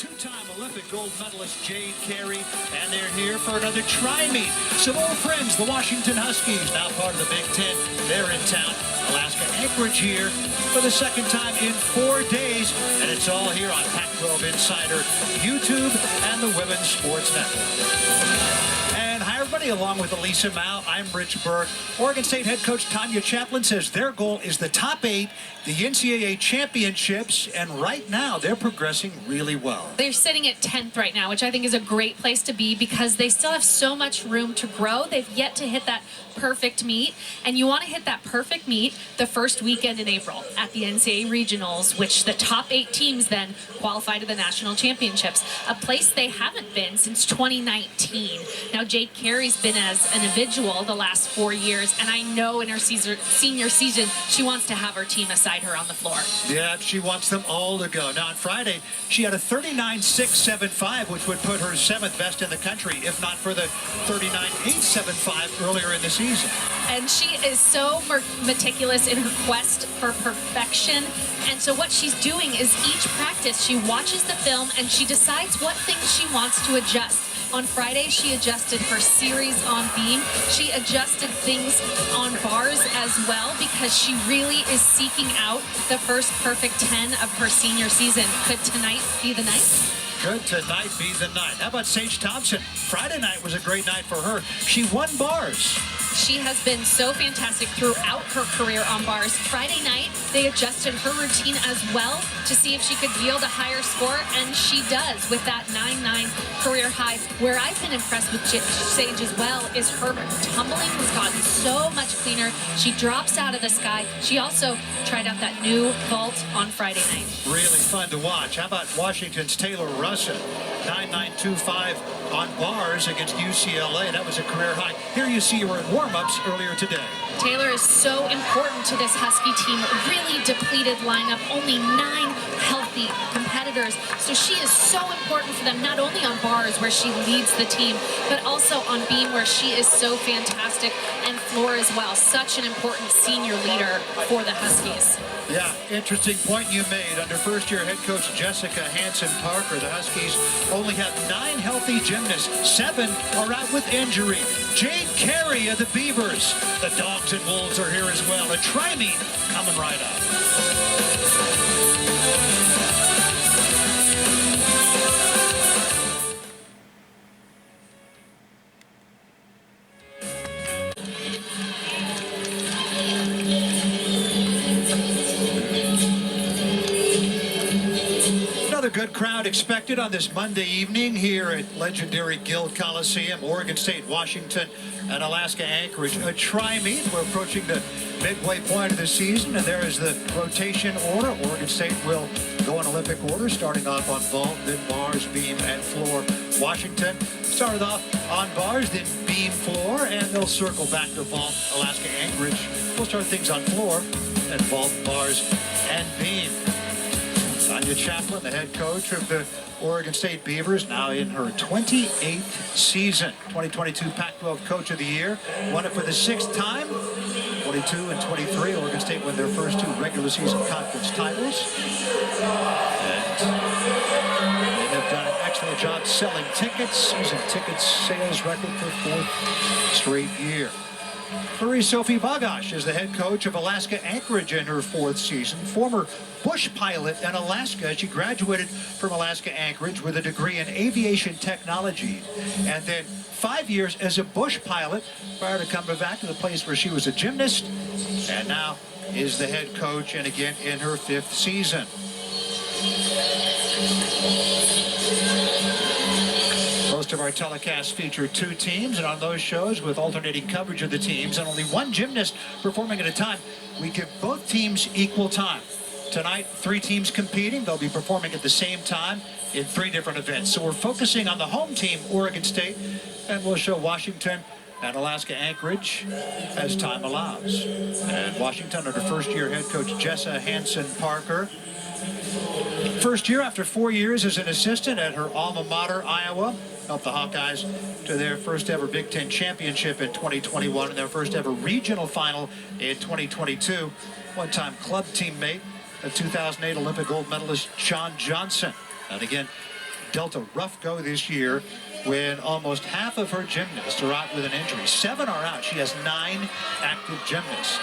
two-time Olympic gold medalist Jade Carey, and they're here for another tri-meet. Some old friends, the Washington Huskies, now part of the Big Ten. They're in town. Alaska Anchorage here for the second time in 4 days, and it's all here on Pac-12 Insider, YouTube, and the Women's Sports Network. And hi, everybody. Along with Elisa Mao, I'm Rich Burke. Oregon State head coach Tanya Chaplin says their goal is the top 8, the NCAA championships, and right now they're progressing really well. They're sitting at 10th right now, which I think is a great place to be because they still have so much room to grow. They've yet to hit that perfect meet, and you want to hit that perfect meet the first weekend in April at the NCAA regionals, which the top 8 teams then qualify to the national championships, a place they haven't been since 2019. Now, Jade Carey's been as an individual the last 4 years, and I know in her senior season she wants to have her team beside her on the floor. Yeah, she wants them all to go. Now, on Friday, she had a 39.675, which would put her 7th best in the country, if not for the 39.875 earlier in the season. And she is so meticulous in her quest for perfection. And so what she's doing is each practice, she watches the film and she decides what things she wants to adjust. On Friday, she adjusted her series on beam. She adjusted things on bars as well because she really is seeking out the first perfect 10 of her senior season. Could tonight be the night? Could tonight be the night? How about Sage Thompson? Friday night was a great night for her. She won bars. She has been so fantastic throughout her career on bars. Friday night, they adjusted her routine as well to see if she could yield a higher score, and she does with that 9.9 career high. Where I've been impressed with Sage as well is her tumbling has gotten so much cleaner. She drops out of the sky. She also tried out that new vault on Friday night. Really fun to watch. How about Washington's Taylor Russell? 9.925 on bars against UCLA. That was a career high. Here you see her in warm-ups earlier today. Taylor is so important to this Husky team. Really depleted lineup. Only 9 healthy competitors. So she is so important for them, not only on bars where she leads the team, but also on beam where she is so fantastic, and floor as well. Such an important senior leader for the Huskies. Yeah, interesting point you made. Under first-year head coach Jessica Hansen-Parker, the Huskies only have 9 healthy gymnasts. 7 are out with injury. Jade Carey of the Beavers. The Dogs and Wolves are here as well. A tri-meet coming right up. Another good crowd expected on this Monday evening here at legendary Guild Coliseum, Oregon State, Washington, and Alaska Anchorage. A tri-meet. We're approaching the midway point of the season, and there is the rotation order. Oregon State will go in Olympic order, starting off on vault, then bars, beam, and floor. Washington started off on bars, then beam, floor, and they'll circle back to vault. Alaska Anchorage will start things on floor, and vault, bars, and beam. Tanya Chaplin, the head coach of the Oregon State Beavers, now in her 28th season. 2022 Pac-12 Coach of the Year. Won it for the 6th time. 22 and 23, Oregon State won their first 2 regular season conference titles. And they have done an excellent job selling tickets. Season tickets sales record for 4th straight year. Marie-Sophie Bagash is the head coach of Alaska Anchorage in her 4th season. Former bush pilot in Alaska. She graduated from Alaska Anchorage with a degree in aviation technology, and then 5 years as a bush pilot prior to coming back to the place where she was a gymnast, and now is the head coach, and again in her 5th season. Most of our telecasts feature 2 teams, and on those shows with alternating coverage of the teams and only 1 gymnast performing at a time, we give both teams equal time. Tonight, 3 teams competing. They'll be performing at the same time in 3 different events. So we're focusing on the home team, Oregon State, and we'll show Washington and Alaska Anchorage as time allows. And Washington under first-year head coach Jessa Hansen-Parker. First year after 4 years as an assistant at her alma mater, Iowa. Helped the Hawkeyes to their first ever Big Ten championship in 2021 and their first ever regional final in 2022. One-time club teammate of 2008 Olympic gold medalist Shawn Johnson. And again, dealt a rough go this year when almost half of her gymnasts are out with an injury. 7 are out. She has 9 active gymnasts.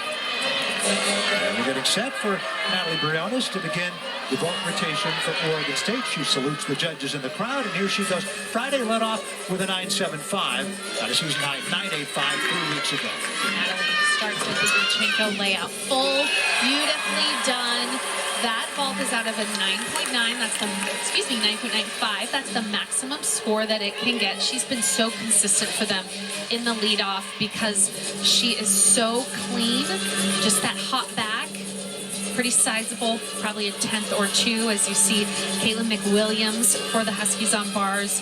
And we're getting set for Natalie Briones to begin the vault rotation for Oregon State. She salutes the judges in the crowd, and here she goes. Friday led off with a 9.75 at a season high 9.85 3 weeks ago. Natalie starts with the Zinchenko layout. Full, beautifully done. That vault is out of a 9.9. That's the, 9.95. That's the maximum score that it can get. She's been so consistent for them in the leadoff because she is so clean. Just that hot back, pretty sizable, probably a 10th or 2 as you see Caitlin McWilliams for the Huskies on bars.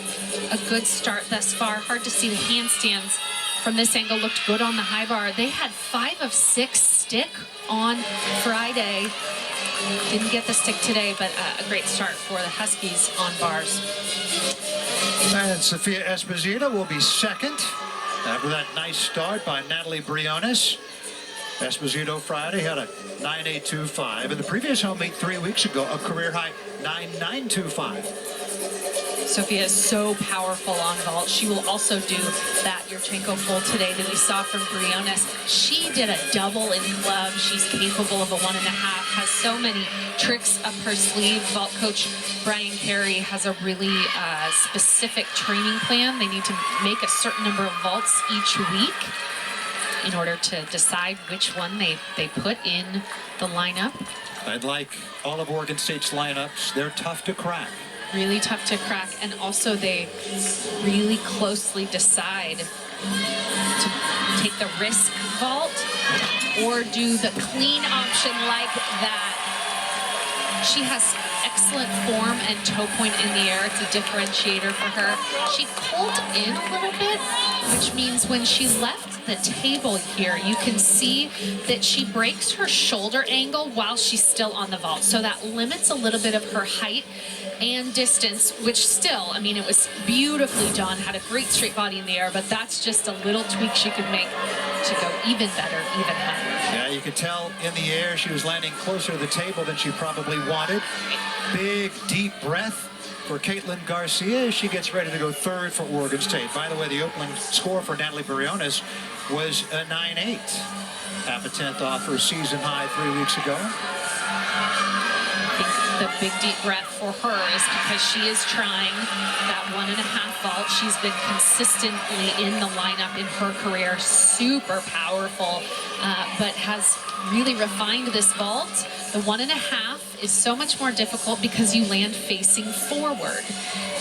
A good start thus far. Hard to see the handstands from this angle. Looked good on the high bar. They had 5 of 6 stick on Friday. Didn't get the stick today, but a great start for the Huskies on bars. And Sophia Esposito will be second after that nice start by Natalie Briones. Esposito Friday had a 9.825. In the previous home meet 3 weeks ago, a career high 9.925. Sophia is so powerful on vault. She will also do that Yurchenko full today that we saw from Briones. She did a double in club. She's capable of a 1.5, has so many tricks up her sleeve. Vault coach Brian Carey has a really specific training plan. They need to make a certain number of vaults each week in order to decide which one they put in the lineup. I'd like all of Oregon State's lineups. They're tough to crack. Really tough to crack, and also they really closely decide to take the risk vault or do the clean option like that. She has excellent form and toe point in the air. It's a differentiator for her. She pulled in a little bit, which means when she left the table here, you can see that she breaks her shoulder angle while she's still on the vault. So that limits a little bit of her height and distance, which still, I mean, it was beautifully done, had a great straight body in the air, but that's just a little tweak she could make to go even better, even higher. Yeah, you could tell in the air she was landing closer to the table than she probably wanted. Big, deep breath for Caitlin Garcia as she gets ready to go third for Oregon State. By the way, the opening score for Natalie Briones was a 9.8. Half a 10th off her season high 3 weeks ago. I think the big deep breath for her is because she is trying that 1.5 vault. She's been consistently in the lineup in her career, super powerful, but has really refined this vault. The 1.5 is so much more difficult because you land facing forward.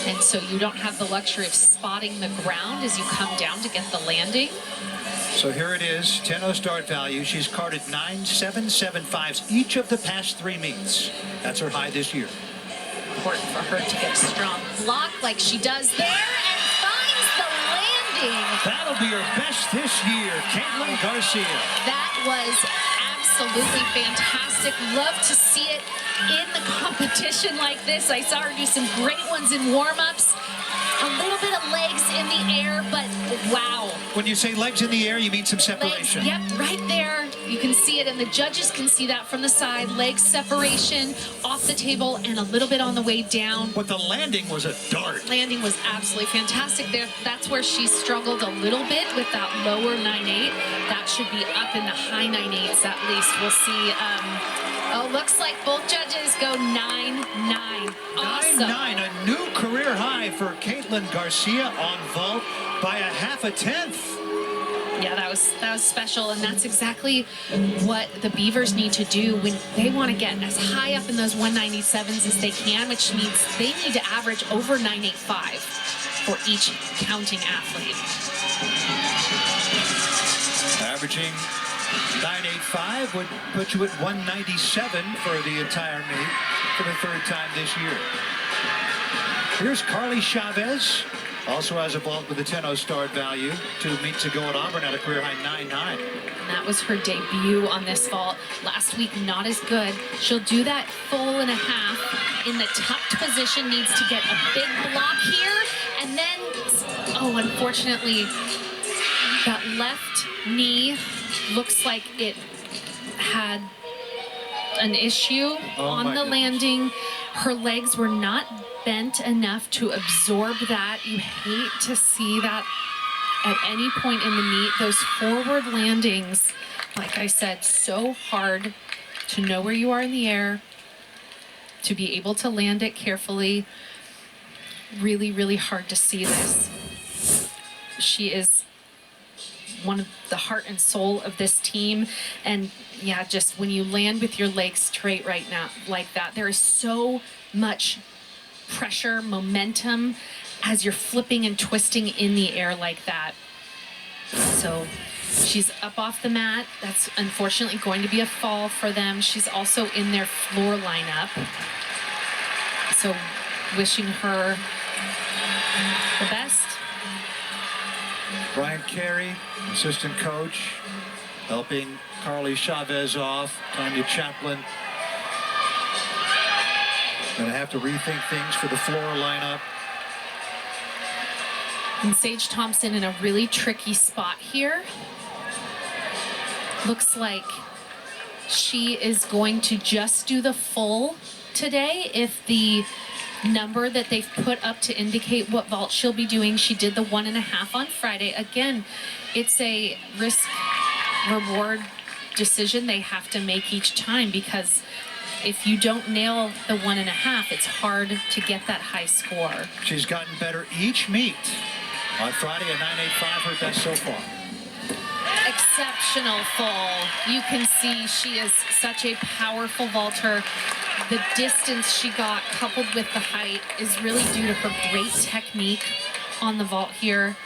And so you don't have the luxury of spotting the ground as you come down to get the landing. So here it is, 10-0 start value. She's carded 9.775s each of the past 3 meets. That's her high this year. Important for her to get a strong block like she does there and finds the landing. That'll be her best this year, Caitlin Garcia. That was absolutely fantastic. Love to see it in the competition like this. I saw her do some great ones in warm-ups. A little bit of legs in the air, but wow. When you say legs in the air, you mean some separation. Legs, yep, right there. You can see it, and the judges can see that from the side. Leg separation off the table and a little bit on the way down. But the landing was a dart. Landing was absolutely fantastic there. That's where she struggled a little bit with that lower 9.8. That should be up in the high 9.8s at least. We'll see. Oh, looks like both judges go 9.9. Awesome. 9.9, a new career high for Caitlin Garcia on vault by a half a 10th. Yeah, that was special, and that's exactly what the Beavers need to do when they want to get as high up in those 197s as they can, which means they need to average over 9.85 for each counting athlete. Averaging 9.85 would put you at 197 for the entire meet for the 3rd time this year. Here's Carly Chavez, also has a vault with a 10-0 start value. 2 meets ago at Auburn at a career high 9.9. And that was her debut on this vault. Last week, not as good. She'll do that full and a half in the tucked position, needs to get a big block here, and then, oh, unfortunately, that left knee looks like it had an issue on the landing. her legs were not bent enough to absorb that. You hate to see that at any point in the meet. Those forward landings, like I said, so hard to know where you are in the air, to be able to land it carefully. Really, really hard to see this. She is one of the heart and soul of this team. And yeah, just when you land with your legs straight right now like that, there is so much pressure, momentum as you're flipping and twisting in the air like that. So she's up off the mat. That's unfortunately going to be a fall for them. She's also in their floor lineup. So wishing her the best. Brian Carey, assistant coach, helping Carly Chavez off. Tanya Chaplin going to have to rethink things for the floor lineup. And Sage Thompson in a really tricky spot here. Looks like she is going to just do the full today. If the number that they've put up to indicate what vault she'll be doing, she did the 1.5 on Friday. Again, it's a risk reward decision they have to make each time, because if you don't nail the 1.5, it's hard to get that high score. She's gotten better each meet. On Friday, a 9.85, her best so far. Exceptional fall. You can see she is such a powerful vaulter. The distance she got coupled with the height is really due to her great technique on the vault here.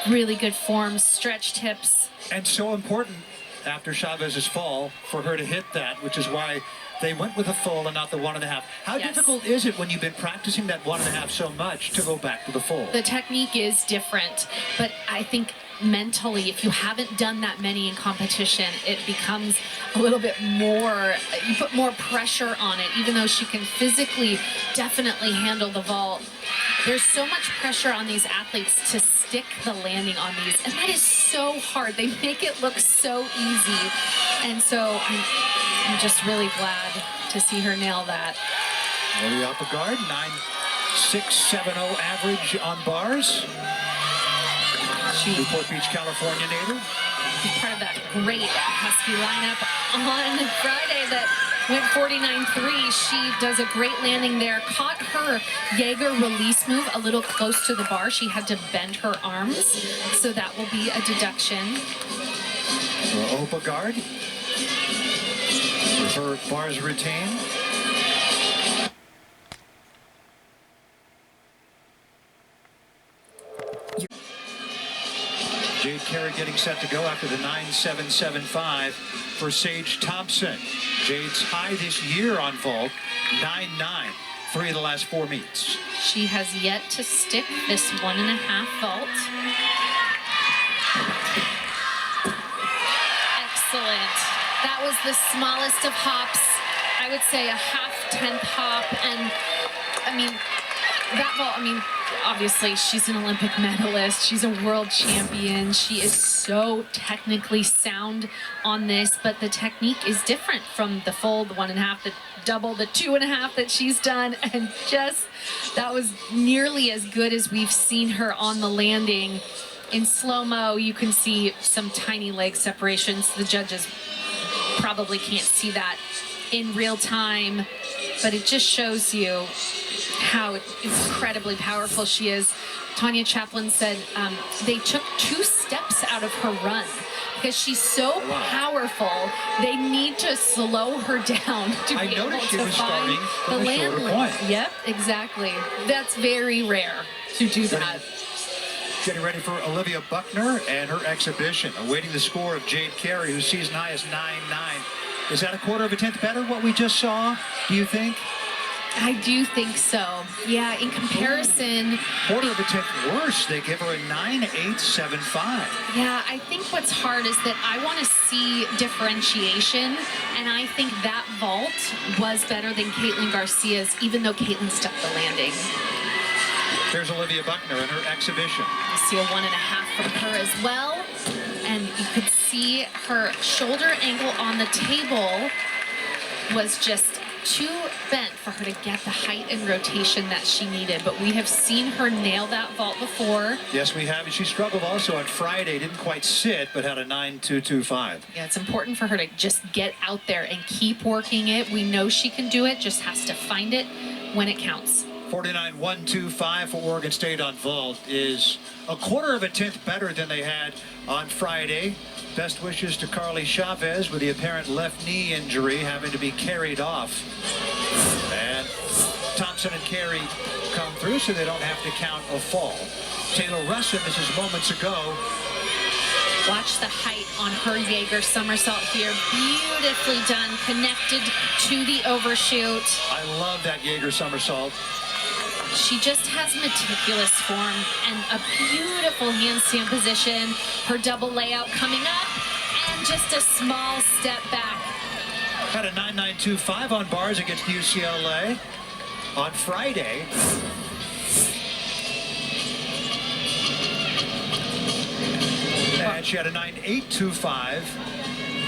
Really good form, stretched hips. And so important after Chavez's fall for her to hit that, which is why they went with a full and not the 1.5. How Yes. difficult is it when you've been practicing that 1.5 so much to go back to the full? The technique is different, but I think mentally, if you haven't done that many in competition, it becomes a little bit more, you put more pressure on it. Even though she can physically definitely handle the vault, there's so much pressure on these athletes to stick the landing on these, and that is so hard. They make it look so easy, and so I'm just really glad to see her nail that. Olivia upper guard, 9.670 average on bars. Newport Beach, California native. She's part of that great Husky lineup on Friday that went 49.3. She does a great landing there. Caught her Jaeger release move a little close to the bar. She had to bend her arms, so that will be a deduction. Opa guard. With her bars retained. Jade Carey getting set to go after the 9.775 for Sage Thompson. Jade's high this year on vault, 9.9, 3 of the last 4 meets. She has yet to stick this 1.5 vault. Excellent. That was the smallest of hops. I would say a half 10th hop. And I mean, that vault, obviously she's an Olympic medalist. She's a world champion. She is so technically sound on this, but the technique is different from the full, the 1.5, the double, the 2.5 that she's done. And just, that was nearly as good as we've seen her on the landing. In slow-mo, you can see some tiny leg separations. The judges probably can't see that in real time, but it just shows you how incredibly powerful she is. Tanya Chaplin said they took 2 steps out of her run because she's so powerful. They need to slow her down to be able to find the land. Yep, exactly. That's very rare to do that. Getting ready for Olivia Buckner and her exhibition, awaiting the score of Jade Carey, whose season high is 9.9. Is that a 1/4 tenth better, what we just saw, do you think? I do think so. Yeah, in comparison. 1/4 tenth worse. They give her a 9.875. Yeah, I think what's hard is that I want to see differentiation, and I think that vault was better than Caitlin Garcia's, even though Caitlin stuck the landing. There's Olivia Buckner in her exhibition. You see a 1.5 from her as well, and you could see her shoulder angle on the table was just too bent for her to get the height and rotation that she needed. But we have seen her nail that vault before. Yes, we have. And she struggled also on Friday. Didn't quite sit, but had a 9.225. Yeah, it's important for her to just get out there and keep working it. We know she can do it, just has to find it when it counts. 49.125 for Oregon State on vault is a quarter of a tenth better than they had on Friday. Best wishes to Carly Chavez with the apparent left knee injury having to be carried off. And Thompson and Carey come through so they don't have to count a fall. Taylor Russin, this is moments ago. Watch the height on her Jaeger somersault here. Beautifully done, connected to the overshoot. I love that Jaeger somersault. She just has meticulous form and a beautiful handstand position. Her double layout coming up and just a small step back. Had a 9.925 on bars against UCLA on Friday. And she had a 9.825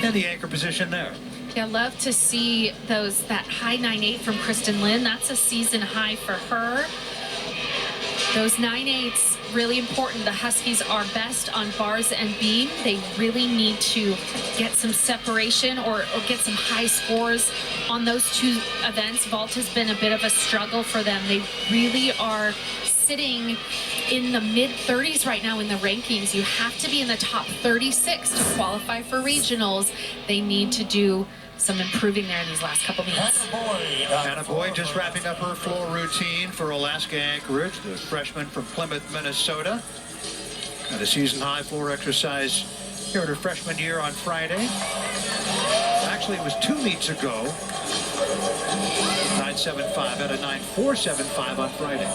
in the anchor position there. Yeah, love to see that high 9.8 from Kristen Lynn. That's a season high for her. Those 9.8s, really important. The Huskies are best on bars and beam. They really need to get some separation or get some high scores on those two events. Vault has been a bit of a struggle for them. They really are sitting in the mid-30s right now in the rankings. You have to be in the top 36 to qualify for regionals. They need to do some improving there in these last couple meets. Hannah Boyd just wrapping up her floor routine for Alaska Anchorage, the freshman from Plymouth, Minnesota. Had a season high floor exercise here in her freshman year on Friday. Actually, it was 2 meets ago. 9.75 at a 9.475 on Friday.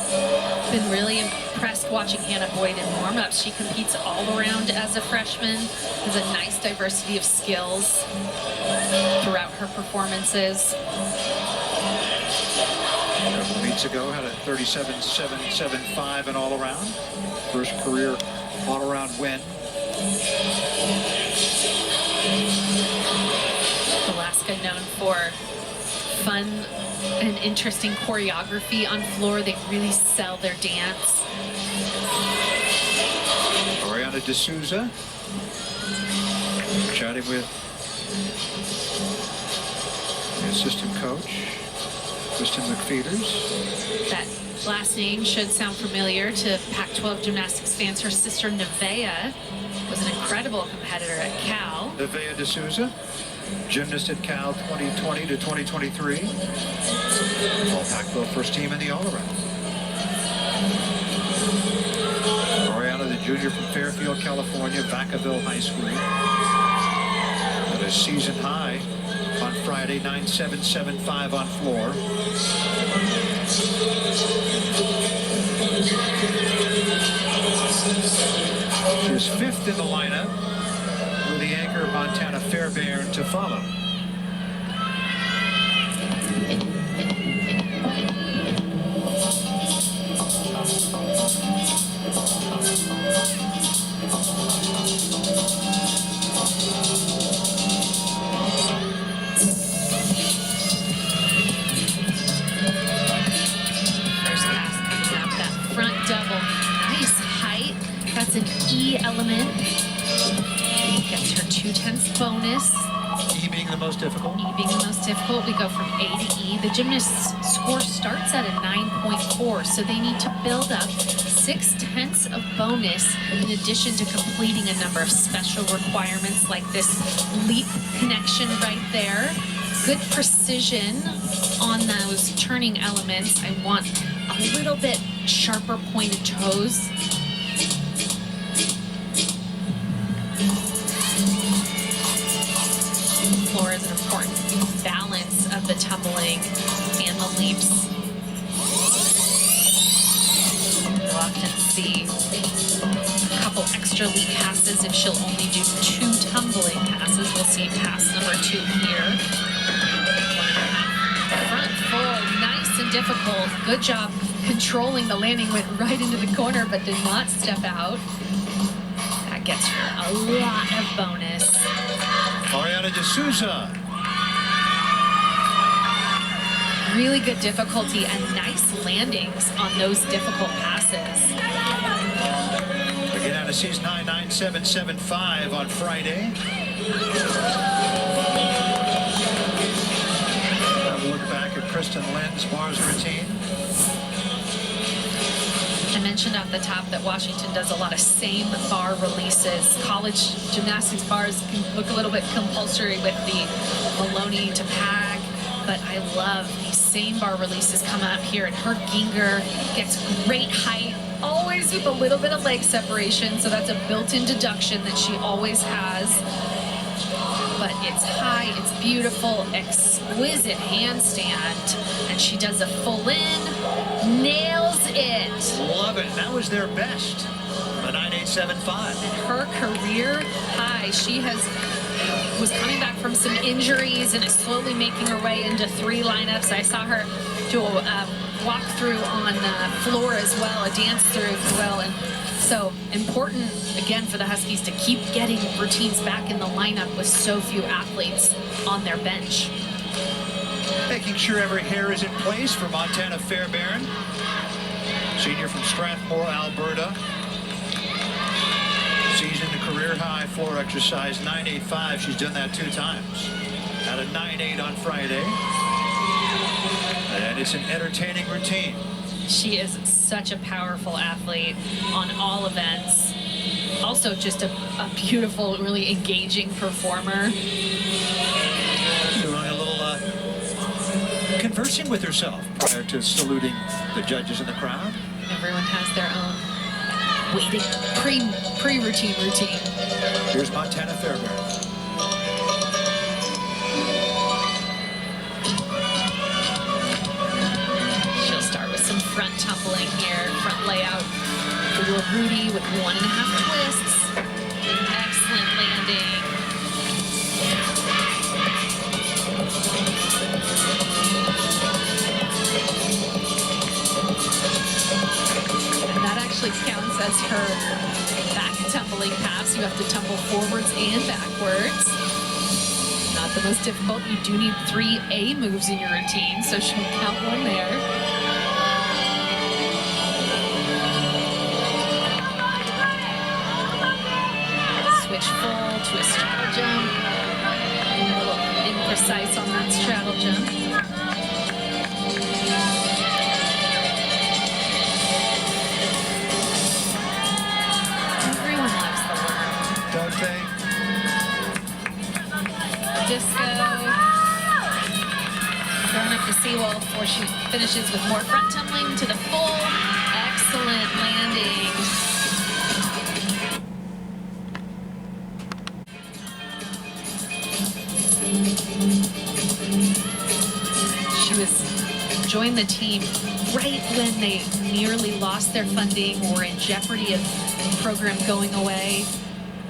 Been really impressed watching Hannah Boyd in warm-ups. She competes all around as a freshman. Has a nice diversity of skills throughout her performances. A couple meets ago had a 37.775 and all around. First career all-around win. Alaska known for fun and interesting choreography on floor. They really sell their dance. Ariana D'Souza chatting with the assistant coach, Kristen McPheeters. That last name should sound familiar to Pac-12 gymnastics fans. Her sister Nevaeh was an incredible competitor at Cal. Nevaeh D'Souza, gymnast at Cal 2020 to 2023. All Pac-12 first team in the all-around. Oriana, the junior from Fairfield, California, Vacaville High School. At a season high on Friday, 9.775 on floor. She was 5th in the lineup with the anchor Montana Fairbairn to follow. First pass coming up, that front double. Nice height. That's an E element. Gets her 2/10 bonus. E being the most difficult. E being the most difficult, we go from A to E. The gymnast's score starts at a 9.4, so they need to build up 6/10 of bonus in addition to completing a number of special requirements like this leap connection right there. Good precision on those turning elements. I want a little bit sharper pointed toes. Floor is an important balance of the tumbling and the leaps. We'll often see a couple extra leap passes if she'll only do 2 tumbling passes. We'll see pass number 2 here. Front full, nice and difficult. Good job controlling the landing, went right into the corner but did not step out. That gets her a lot of bonus. Ariana D'Souza really good difficulty and nice landings on those difficult passes. Again, out of season high 9.7775 on Friday. Have a look back at Kristen Lynn's bars routine. I mentioned at the top that Washington does a lot of same bar releases. College gymnastics bars can look a little bit compulsory with the Maloney to pack, but I love these same bar releases coming up here, and her Ginger gets great height, always with a little bit of leg separation, so that's a built-in deduction that she always has. But it's high, it's beautiful, exquisite handstand, and she does a full in, nails it. Love it. That was their best. A 9.875. And her career high, she was coming back from some injuries and is slowly making her way into 3 lineups. I saw her do a walk through on the floor as well, a dance through as well. And so important, again, for the Huskies to keep getting routines back in the lineup with so few athletes on their bench. Making sure every hair is in place for Montana Fairbairn. Senior from Strathmore, Alberta. Season to career high floor exercise 9.85. She's done that 2 times. At a 9.8 on Friday. And it's an entertaining routine. She is such a powerful athlete on all events. Also just a beautiful, really engaging performer. Doing a little conversing with herself prior to saluting the judges in the crowd. Everyone has their own waiting pre-routine routine. Here's Montana Fairbairn. She'll start with some front tumbling here, front layout. A little Rudy with 1.5 twists. Excellent landing. And that actually counts as her back tumbling pass. You have to tumble forwards and backwards. Not the most difficult. You do need 3 A moves in your routine, so she'll count 1 there. Switch full to a straddle jump. A little imprecise on that straddle jump. Everyone loves the worm. Don't they? Disco. Going up the seawall before she finishes with more front tumbling to the full. Excellent landing. Joined the team right when they nearly lost their funding or in jeopardy of the program going away.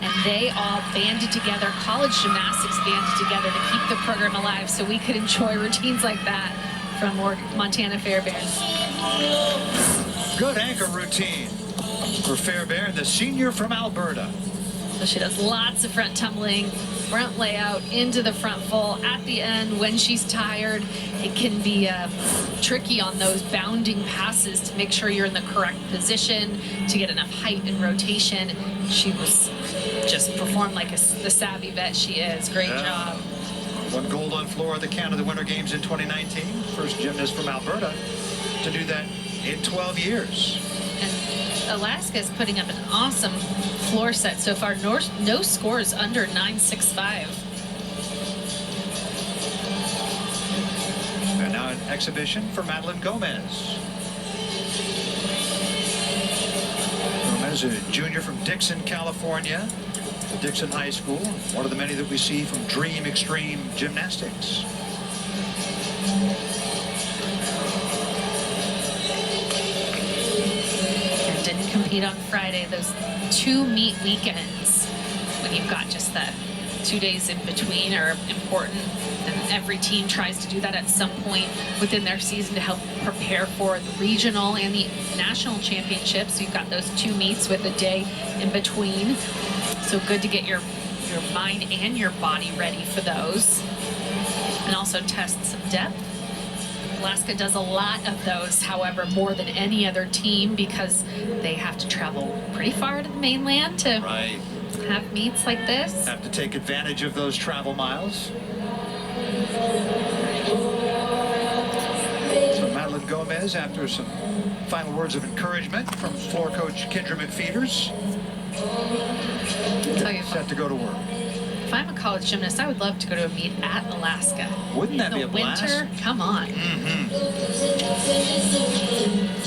And they all banded together, college gymnastics banded together to keep the program alive so we could enjoy routines like that from Montana Fairbairn. Good anchor routine for Fairbairn, the senior from Alberta. So she does lots of front tumbling, front layout into the front full. At the end, when she's tired, it can be tricky on those bounding passes to make sure you're in the correct position to get enough height and rotation. She was just performed like the savvy vet she is. Great job. Won gold on floor at the Canada Winter Games in 2019. First gymnast from Alberta to do that in 12 years. And Alaska is putting up an awesome floor set so far. No scores under 9.65. And now an exhibition for Madeline Gomez. Gomez, a junior from Dixon, California, Dixon High School, one of the many that we see from Dream Extreme Gymnastics. And didn't compete on Friday. Those 2 meet weekends, when you've got just that 2 days in between, are important. And every team tries to do that at some point within their season to help prepare for the regional and the national championships. So you've got those 2 meets with a day in between. So good to get your mind and your body ready for those. And also test some depth. Alaska does a lot of those, however, more than any other team because they have to travel pretty far to the mainland to have meets like this. Have to take advantage of those travel miles. So Madeline Gomez, after some final words of encouragement from floor coach Kendra McFeeters, I'll tell you, set to go to work. if I'm a college gymnast, I would love to go to a meet at Alaska. Wouldn't that be a blast? Winter, come on.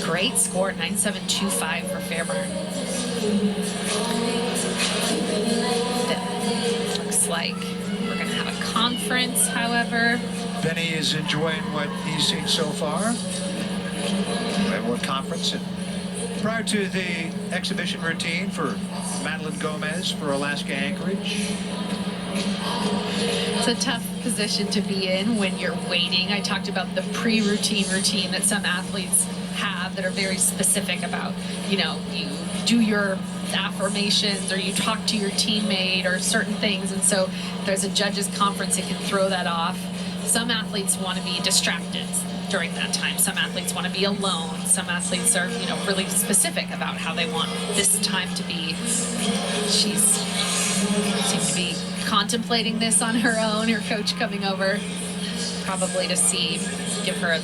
Great score, 9.725 for Fairburn. Looks like we're going to have a conference, however. Benny is enjoying what he's seen so far. What conference? And prior to the exhibition routine for Madeline Gomez for Alaska Anchorage. It's a tough position to be in when you're waiting. I talked about the pre-routine routine that some athletes have that are very specific about, you know, you do your affirmations or you talk to your teammate or certain things. And so there's a judges conference that can throw that off. Some athletes want to be distracted during that time. Some athletes want to be alone. Some athletes are, you know, really specific about how they want this time to be. She seems to be contemplating this on her own. Her coach coming over probably to give her a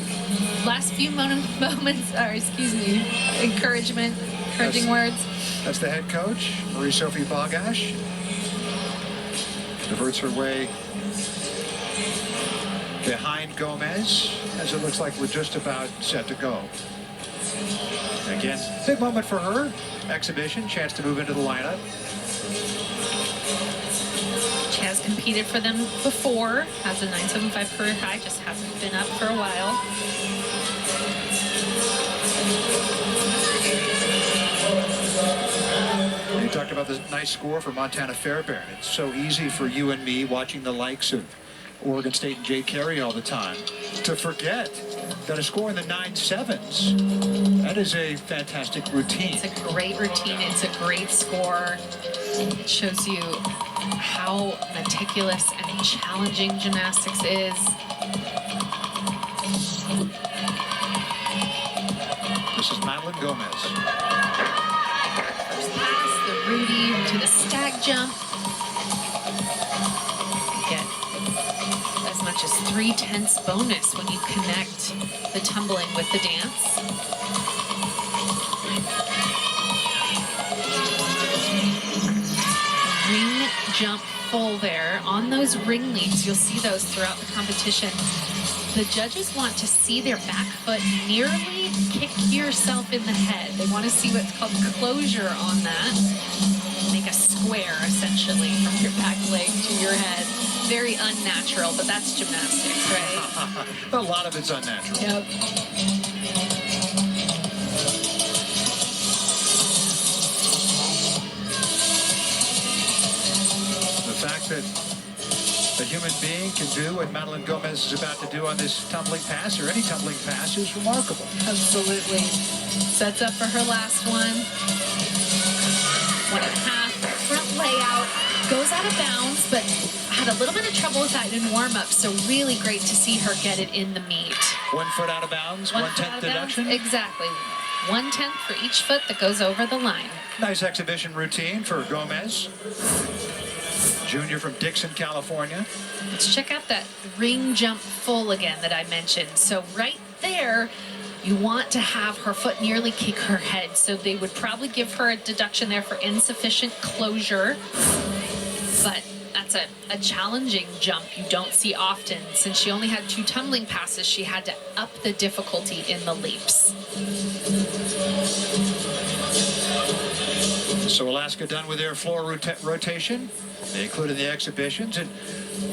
last few moments, or excuse me, encouraging words. That's the head coach, Marie-Sophie Bagash. Diverts her way behind Gomez as it looks like we're just about set to go. Again, big moment for her. Exhibition, chance to move into the lineup. She has competed for them before, has a 9.75 career high, just hasn't been up for a while. You talked about this nice score for Montana Fairbairn. It's so easy for you and me watching the likes of Oregon State and Jay Carey all the time to forget that a score in the 9.7s, that is a fantastic routine. It's a great routine. It's a great score. It shows you how meticulous and challenging gymnastics is. This is Madeline Gomez. First pass, the Rudy to the stag jump. Get as much as 3/10 bonus when you connect the tumbling with the dance. Ring jump full there. On those ring leaps, you'll see those throughout the competition. The judges want to see their back foot nearly kick yourself in the head. They want to see what's called closure on that. Make a square, essentially, from your back leg to your head. Very unnatural, but that's gymnastics, right? A lot of it's unnatural. Yep. The fact that a human being can do what Madeline Gomez is about to do on this tumbling pass, or any tumbling pass, is remarkable. Absolutely. Sets up for her last one. 1.5. Front layout. Goes out of bounds, but had a little bit of trouble with that in warm-up, so really great to see her get it in the meet. 1 foot out of bounds, 1/10 deduction? Exactly. 1/10 for each foot that goes over the line. Nice exhibition routine for Gomez. Junior from Dixon, California. Let's check out that ring jump full again that I mentioned. So right there, you want to have her foot nearly kick her head. So they would probably give her a deduction there for insufficient closure. But that's a challenging jump you don't see often. Since she only had 2 tumbling passes, she had to up the difficulty in the leaps. So Alaska done with their floor rotation. They included the exhibitions, and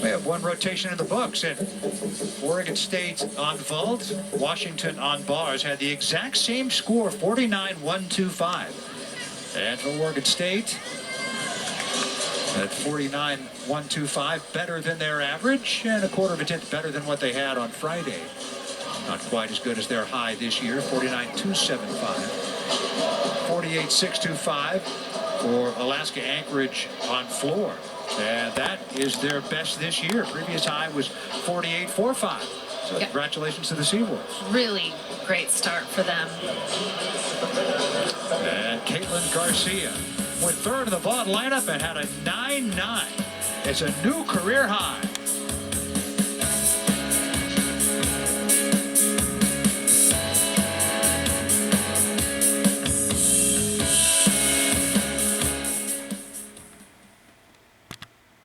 we have 1 rotation in the books. And Oregon State on vault, Washington on bars had the exact same score, 49-125. And for Oregon State, at 49-125, better than their average, and a 1/4 better than what they had on Friday. Not quite as good as their high this year, 49-275. 48-625 for Alaska Anchorage on floor. And that is their best this year. Previous high was 48-45. So Yep. congratulations to the Seawolves. Really great start for them. And Caitlin Garcia went third in the vault lineup and had a 9.9. It's a new career high.